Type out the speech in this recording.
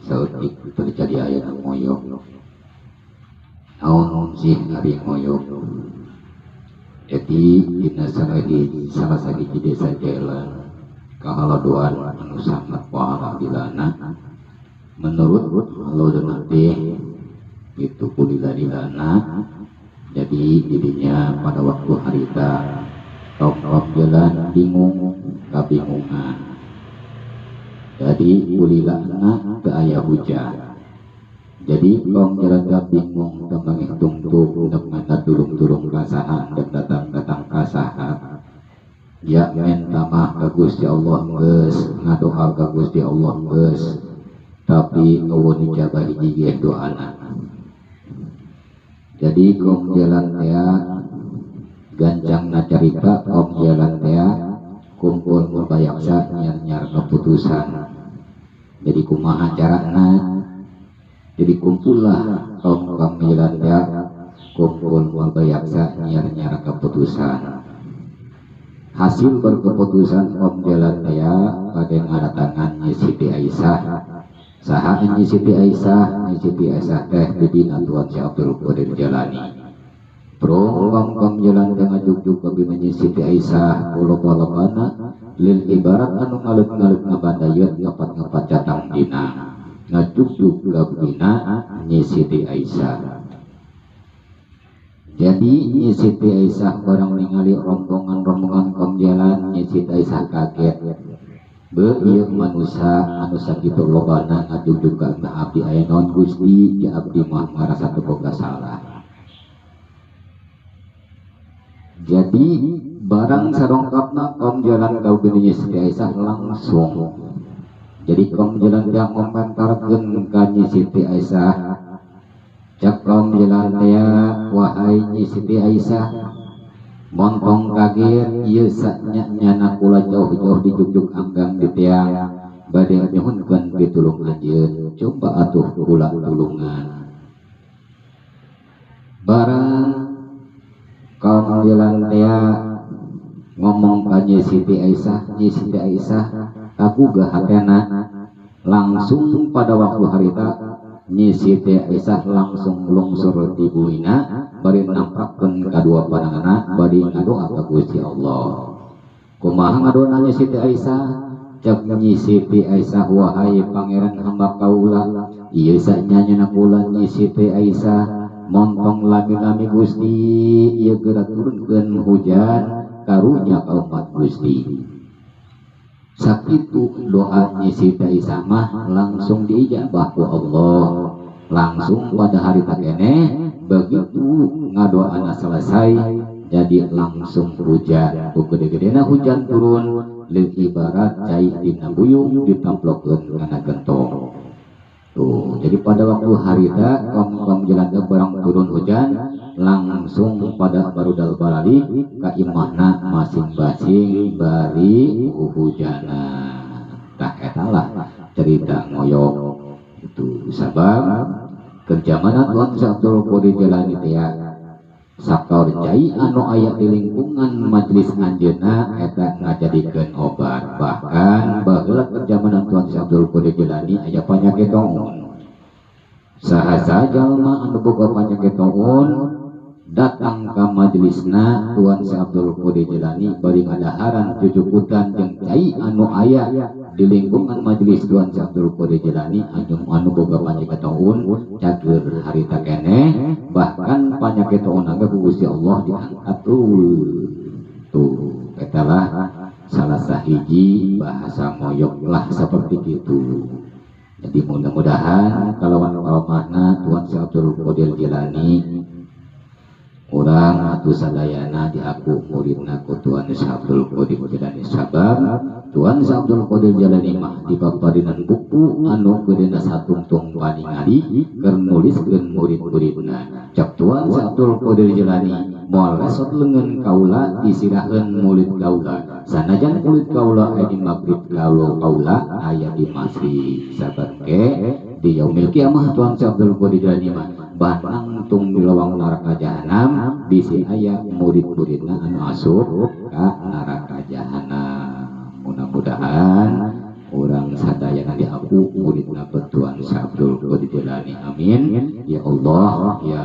sautik terjadi aya ngoyok naon sih ari ngoyok. Jadi dina salah sahiji desa jalan kahaladoan anu sangat pahalana menurut haladoan teh itu kulilana. Jadi dirinya pada waktu harita tok jalan bingung kabingungan. Jadi kulilana teu aya hujan. Jadi kong jalan bingung tembang hitung tuh dengan turung-turung kasahan dan datang-datang kasahan. Ya minta maaf ka Gusti Allah geus, ngadoa ka Gusti Allah geus, tapi eueun dijabah hiji doana. Jadi kong jalan teh gancangna carita kong jalan teh kumpul mubayaksa nyar-nyar keputusan. Jadi kumaha carana? Jadi kumpullah kaum jalan teh kumpul mubayaksa nyar-nyar keputusan. Hasil berkeputusan kaum jalan teh pada ngadatangan Nyi Siti Aisyah. Saha Nyi Siti Aisyah? Nyi Siti Aisyah teh didina Tuan Syekh Abdul Qadir Jalani. Pro kaum jalan teh ngajuk-juk ka Nyi Siti Aisyah kula-kulana lil ibarat anu ngalut-ngalut ngabandayeuh ngapat-ngapat catang dina. Ngajuk-juk ka Nyi Siti Aisyah. Jadi Nyi Siti Aisyah barang ningali rombongan-rombongan kaum jalan, Nyi Siti Aisyah kaget. Ieu manusia anu sakitu lobana ngajuk-juk ka abdi aya naon Gusti, ja abdi mah ngarasa teu boga salah. Jadi barang sarongkapna kaum jalan ka Nyi Siti Aisyah langsung. Jadi kaum jalan teh ngomentarkeun ka Nyi Siti Aisyah. Cak kaum jalan teh wahai Nyi Siti Aisyah, montong kaget ieu sanyana kula jauh-jauh dijuk-juk anggang di tiang bade nyuhunkeun pitulung anjeun, coba atuh kula tulungan. Barang kaum jalan teh ngomong ka Nyi Siti Aisyah, Nyi Siti Aisyah kagugah hatena. Langsung pada waktu harita Nyi Siti Aisyah langsung lungsur di buina bari nampakkeun kadua pandanganna bari ngadoa ka Gusti Allah. Kumaha ngadoana Nyi Siti Aisyah? Cek Nyi Siti Aisyah, wahai pangeran hamba kaula, ieu sanyana kula Nyi Siti Aisyah montong lami-lami Gusti ieu geura turunkeun hujan karunya ka umat Gusti. Sakitu doa Nyi Siti Aisyah mah langsung diijabah ku Allah. Langsung pada hari takene begitu ngadoana selesai jadi langsung hujan. Gede-gedena hujan turun lil ibarat cai dina buyung ditamplokeun kana gentong. Tuh, jadi pada waktu harita kaum jalan ke barang turun hujan langsung pada barudal balik ka imahna masing-masing bari hujana. Tah etalah cerita ngoyok itu sabab kerjamana Tuan Syekh Abdul Qadir Jalani teh sakaur cai anu aya di lingkungan majelis anjeunna eta ngajadikeun obat. Bahkan baheula kerjamana Tuan Syekh Abdul Qadir Jalani aya panyakit taun. Saha jalma anu boga panyakit taun datang ka majelisna Tuan Syekh Abdul Qadir Jalani bari ngadaharan cucukutan jeung cai anu aya di lingkungan majelis Tuan Syekh Abdul Qadir Jalani anu boga panyakit taun cager harita keneh. Bahkan panyakit taun angga ku Gusti Allah diangkat tuh etalah salah sahiji bahasa ngoyok lah seperti itu. Jadi mudah-mudahan kalau makna Tuan Syekh Abdul Qadir Jalani urang atuh sadayana diaku muridna ku Tuan Syekh Abdul Qadir Jalani sabab Tuan Syekh Abdul Qadir Jalani mah dipaparinan buku anu geudena satungtung paningali keur nuliskeun murid-muridna. Cak Tuan Syekh Abdul Qadir Jalani moal resot leungeun kaula disiraheun murid kaula. Sanajan murid kaula aya di maghrib kaula aya di masjid sababke di yaumil kiamah Tuan Syekh Abdul Qadir Jalani mah banang tung di lawang neraka jahanam bisi aya murid-muridna anu asup ka neraka jahanam. Mudah-mudahan orang sadayana di ku muridna Tuan Syabdul Qadir Jilani. Amin ya Allah ya